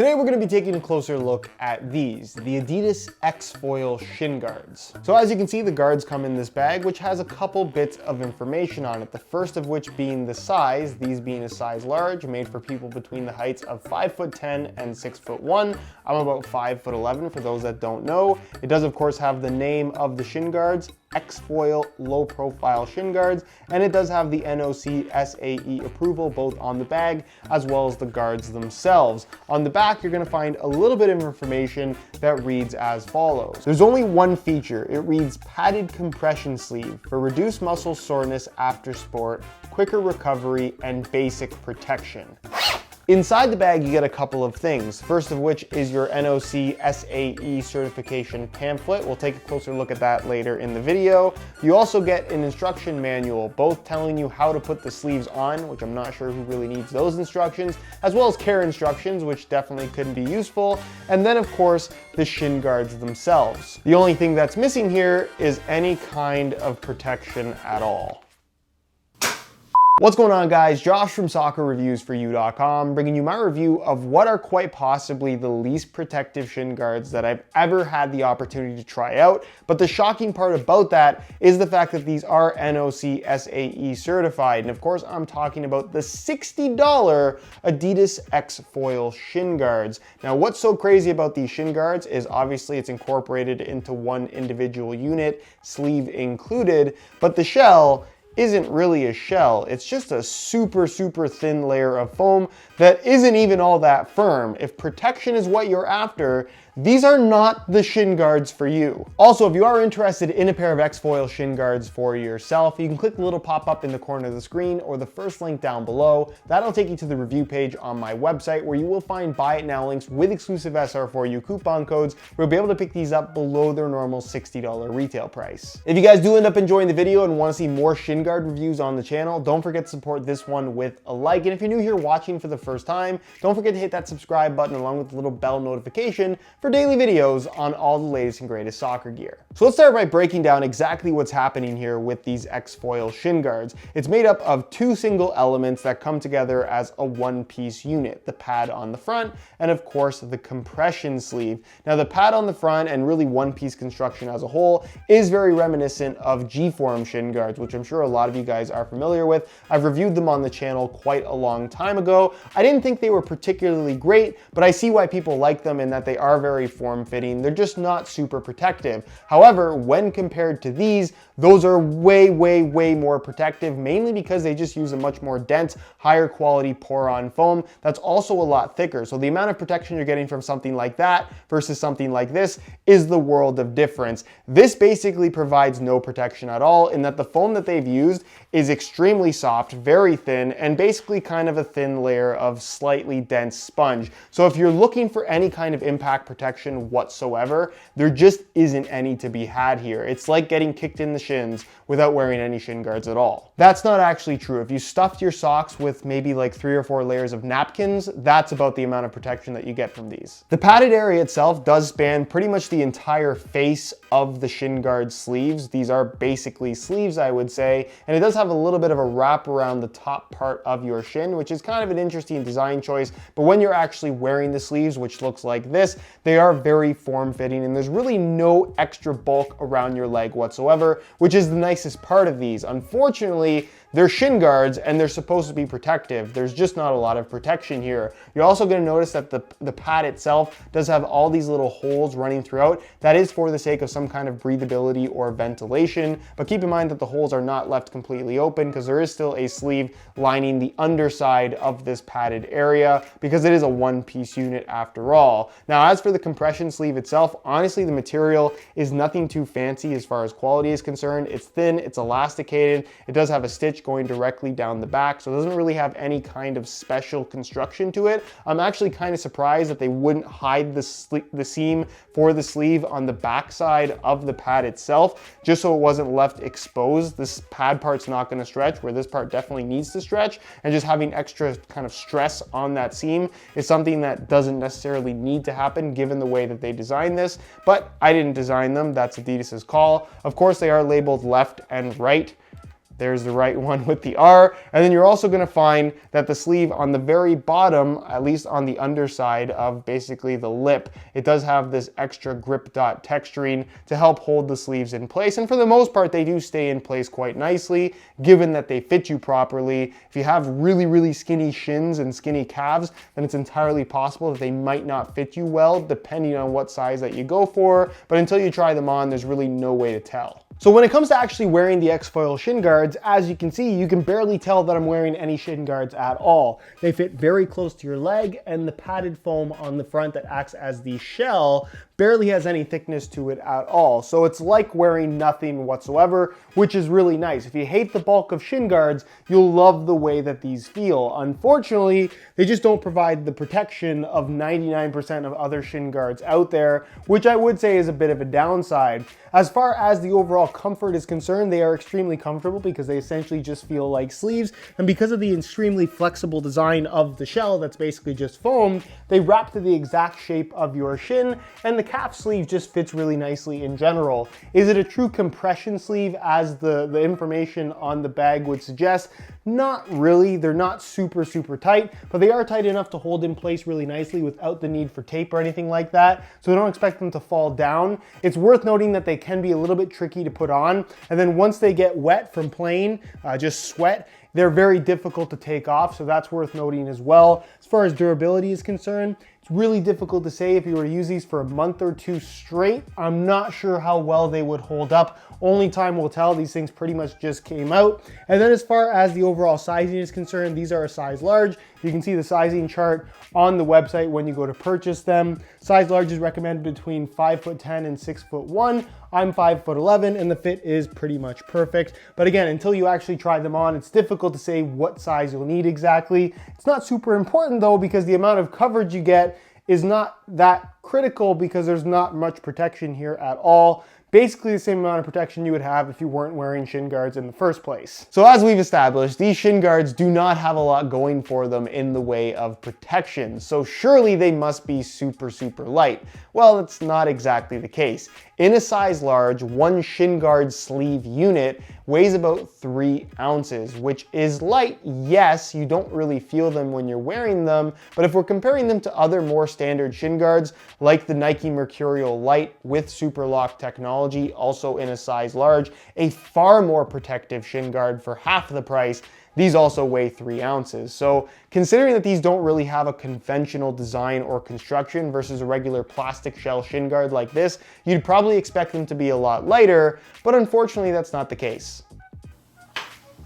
Today we're going to be taking a closer look at these, the Adidas X-Foil shin guards. So as you can see, the guards come in this bag, which has a couple bits of information on it. The first of which being the size, these being a size large, made for people between the heights of 5'10" and 6'1". I'm about 5'11" for those that don't know. It does of course have the name of the shin guards, X-Foil low profile shin guards, and it does have the NOCSAE approval both on the bag as well as the guards themselves. On the back, you're going to find a little bit of information that reads as follows. There's only one feature. It reads padded compression sleeve for reduced muscle soreness after sport, quicker recovery, and basic protection. Inside the bag, you get a couple of things. First of which is your NOCSAE certification pamphlet. We'll take a closer look at that later in the video. You also get an instruction manual, both telling you how to put the sleeves on, which I'm not sure who really needs those instructions, as well as care instructions, which definitely could be useful. And then of course, the shin guards themselves. The only thing that's missing here is any kind of protection at all. What's going on, guys? Josh from soccerreviewsforyou.com, bringing you my review of what are quite possibly the least protective shin guards that I've ever had the opportunity to try out. But the shocking part about that is the fact that these are NOCSAE certified. And of course, I'm talking about the $60 Adidas X-Foil shin guards. Now, what's so crazy about these shin guards is obviously it's incorporated into one individual unit, sleeve included, but the shell isn't really a shell. It's just a super thin layer of foam that isn't even all that firm. If protection is what you're after, these are not the shin guards for you. Also, if you are interested in a pair of X-Foil shin guards for yourself, you can click the little pop-up in the corner of the screen or the first link down below. That'll take you to the review page on my website where you will find buy it now links with exclusive SR4U coupon codes. You'll be able to pick these up below their normal $60 retail price. If you guys do end up enjoying the video and want to see more shin guard reviews on the channel, don't forget to support this one with a like. And if you're new here watching for the first time, don't forget to hit that subscribe button along with the little bell notification for daily videos on all the latest and greatest soccer gear. So let's start by breaking down exactly what's happening here with these X-Foil shin guards. It's made up of two single elements that come together as a one-piece unit, the pad on the front and of course the compression sleeve. Now the pad on the front and really one-piece construction as a whole is very reminiscent of G-form shin guards, which I'm sure a lot of you guys are familiar with. I've reviewed them on the channel quite a long time ago. I didn't think they were particularly great, but I see why people like them in that they are very form-fitting. They're just not super protective. However, when compared to these, those are way more protective, mainly because they just use a much more dense, higher quality pour-on foam that's also a lot thicker. So the amount of protection you're getting from something like that versus something like this is the world of difference. This basically provides no protection at all in that the foam that they've used is extremely soft, very thin, and basically kind of a thin layer of slightly dense sponge. So if you're looking for any kind of impact protection whatsoever, there just isn't any to be had here. It's like getting kicked in the shins without wearing any shin guards at all. That's not actually true. If you stuffed your socks with maybe like 3 or 4 layers of napkins, that's about the amount of protection that you get from these. The padded area itself does span pretty much the entire face of the shin guard sleeves. These are basically sleeves, I would say, and it does have a little bit of a wrap around the top part of your shin, which is kind of an interesting design choice. But when you're actually wearing the sleeves, which looks like this, they are very form-fitting and there's really no extra bulk around your leg whatsoever, which is the nicest part of these. Unfortunately, they're shin guards and they're supposed to be protective. There's just not a lot of protection here. You're also going to notice that the pad itself does have all these little holes running throughout. That is for the sake of some kind of breathability or ventilation, but keep in mind that the holes are not left completely open because there is still a sleeve lining the underside of this padded area because it is a one-piece unit after all. Now, as for the compression sleeve itself, honestly, the material is nothing too fancy as far as quality is concerned. It's thin, it's elasticated, it does have a stitch going directly down the back, so it doesn't really have any kind of special construction to it. I'm actually kind of surprised that they wouldn't hide the seam for the sleeve on the back side of the pad itself, just so it wasn't left exposed. This pad part's not going to stretch, where this part definitely needs to stretch, and just having extra kind of stress on that seam is something that doesn't necessarily need to happen given the way that they designed this, but I didn't design them. That's Adidas's call. Of course, they are labeled left and right. There's the right one with the R. And then you're also going to find that the sleeve on the very bottom, at least on the underside of basically the lip, it does have this extra grip dot texturing to help hold the sleeves in place. And for the most part, they do stay in place quite nicely, given that they fit you properly. If you have really, really skinny shins and skinny calves, then it's entirely possible that they might not fit you well, depending on what size that you go for. But until you try them on, there's really no way to tell. So when it comes to actually wearing the X-Foil shin guards, as you can see, you can barely tell that I'm wearing any shin guards at all. They fit very close to your leg, and the padded foam on the front that acts as the shell barely has any thickness to it at all. So it's like wearing nothing whatsoever, which is really nice. If you hate the bulk of shin guards, you'll love the way that these feel. Unfortunately, they just don't provide the protection of 99% of other shin guards out there, which I would say is a bit of a downside. As far as the overall comfort is concerned, they are extremely comfortable because they essentially just feel like sleeves. And because of the extremely flexible design of the shell that's basically just foamed, they wrap to the exact shape of your shin, and the calf sleeve just fits really nicely in general. Is it a true compression sleeve as the information on the bag would suggest? Not really. They're not super, super tight, but they are tight enough to hold in place really nicely without the need for tape or anything like that. So don't expect them to fall down. It's worth noting that they can be a little bit tricky to put on. And then once they get wet from playing, just sweat, they're very difficult to take off. So that's worth noting as well. As far as durability is concerned, it's really difficult to say. If you were to use these for a month or two straight, I'm not sure how well they would hold up. Only time will tell. These things pretty much just came out. And then as far as the overall sizing is concerned, these are a size large. You can see the sizing chart on the website when you go to purchase them. Size large is recommended between 5'10" and 6'1". I'm 5'11", and the fit is pretty much perfect. But again, until you actually try them on, it's difficult to say what size you'll need exactly. It's not super important though, because the amount of coverage you get is not that critical because there's not much protection here at all. Basically the same amount of protection you would have if you weren't wearing shin guards in the first place. So as we've established, these shin guards do not have a lot going for them in the way of protection. So surely they must be super, super light. Well, that's not exactly the case. In a size large, one shin guard sleeve unit weighs about 3 ounces, which is light. Yes, you don't really feel them when you're wearing them, but if we're comparing them to other more standard shin guards, like the Nike Mercurial Lite with Super Lock technology, also in a size large, a far more protective shin guard for half the price, these also weigh 3 ounces. So considering that these don't really have a conventional design or construction versus a regular plastic shell shin guard like this, you'd probably expect them to be a lot lighter, but unfortunately that's not the case.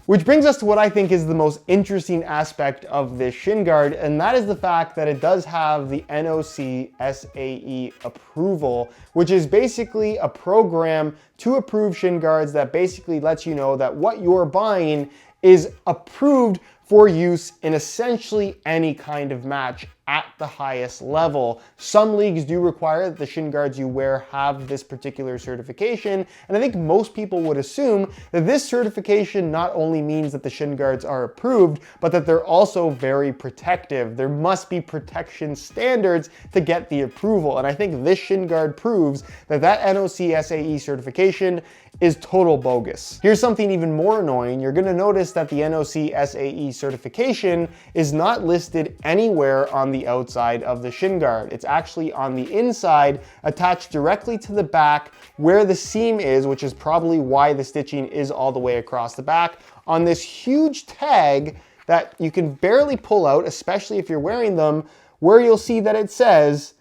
Which brings us to what I think is the most interesting aspect of this shin guard, and that is the fact that it does have the NOCSAE approval, which is basically a program to approve shin guards that basically lets you know that what you're buying is approved for use in essentially any kind of match at the highest level. Some leagues do require that the shin guards you wear have this particular certification, and I think most people would assume that this certification not only means that the shin guards are approved, but that they're also very protective. There must be protection standards to get the approval, and I think this shin guard proves that that NOCSAE certification is total bogus. Here's something even more annoying. You're gonna notice that the NOCSAE certification is not listed anywhere on the outside of the shin guard. It's actually on the inside, attached directly to the back where the seam is, which is probably why the stitching is all the way across the back, on this huge tag that you can barely pull out, especially if you're wearing them, where you'll see that it says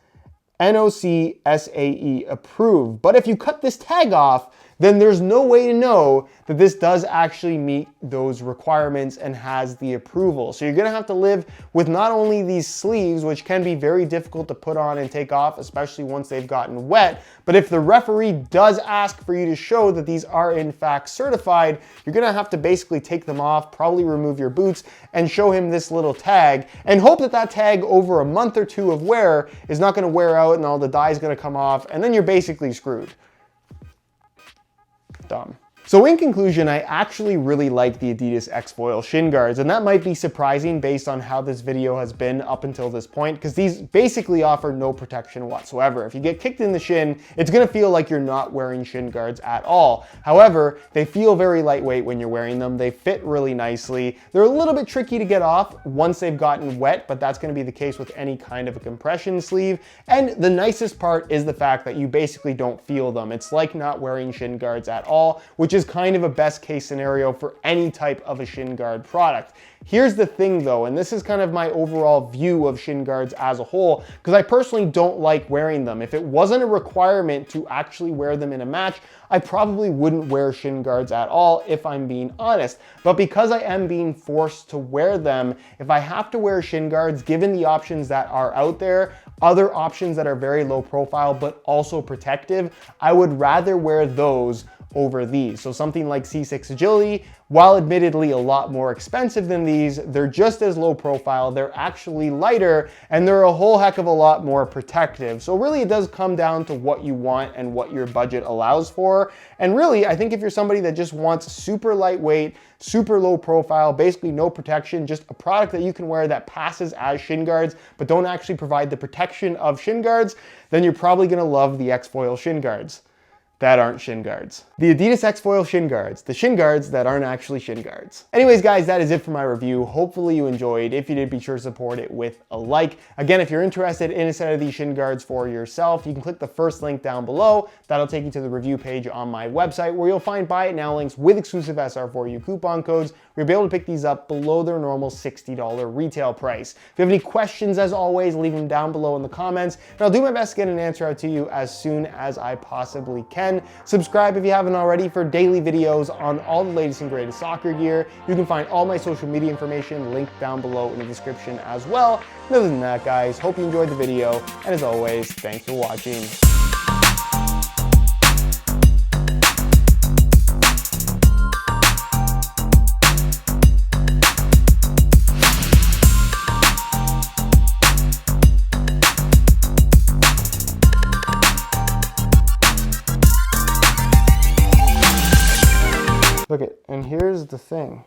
NOCSAE approved. But if you cut this tag off, then there's no way to know that this does actually meet those requirements and has the approval. So you're gonna have to live with not only these sleeves, which can be very difficult to put on and take off, especially once they've gotten wet, but if the referee does ask for you to show that these are in fact certified, you're gonna have to basically take them off, probably remove your boots, and show him this little tag, and hope that that tag over a month or two of wear is not gonna wear out and all the dye is gonna come off, and then you're basically screwed. Dumb. So in conclusion, I actually really like the Adidas X-Foil shin guards, and that might be surprising based on how this video has been up until this point, because these basically offer no protection whatsoever. If you get kicked in the shin, it's gonna feel like you're not wearing shin guards at all. However, they feel very lightweight when you're wearing them. They fit really nicely. They're a little bit tricky to get off once they've gotten wet, but that's gonna be the case with any kind of a compression sleeve. And the nicest part is the fact that you basically don't feel them. It's like not wearing shin guards at all, which is kind of a best case scenario for any type of a shin guard product. Here's the thing though, and this is kind of my overall view of shin guards as a whole, because I personally don't like wearing them. If it wasn't a requirement to actually wear them in a match, I probably wouldn't wear shin guards at all, if I'm being honest. But because I am being forced to wear them, if I have to wear shin guards, given the options that are out there, other options that are very low profile but also protective, I would rather wear those over these. So something like C6 Agility, while admittedly a lot more expensive than these, they're just as low profile, they're actually lighter, and they're a whole heck of a lot more protective. So really it does come down to what you want and what your budget allows for. And really, I think if you're somebody that just wants super lightweight, super low profile, basically no protection, just a product that you can wear that passes as shin guards, but don't actually provide the protection of shin guards, then you're probably gonna love the X-Foil shin guards that aren't shin guards. The Adidas X-Foil shin guards, the shin guards that aren't actually shin guards. Anyways, guys, that is it for my review. Hopefully you enjoyed. If you did, be sure to support it with a like. Again, if you're interested in a set of these shin guards for yourself, you can click the first link down below. That'll take you to the review page on my website, where you'll find buy it now links with exclusive SR4U coupon codes. You'll be able to pick these up below their normal $60 retail price. If you have any questions, as always, leave them down below in the comments, and I'll do my best to get an answer out to you as soon as I possibly can. Subscribe if you haven't already for daily videos on all the latest and greatest soccer gear. You can find all my social media information linked down below in the description as well. And other than that, guys, hope you enjoyed the video, and as always, thanks for watching. Look at, and here's the thing.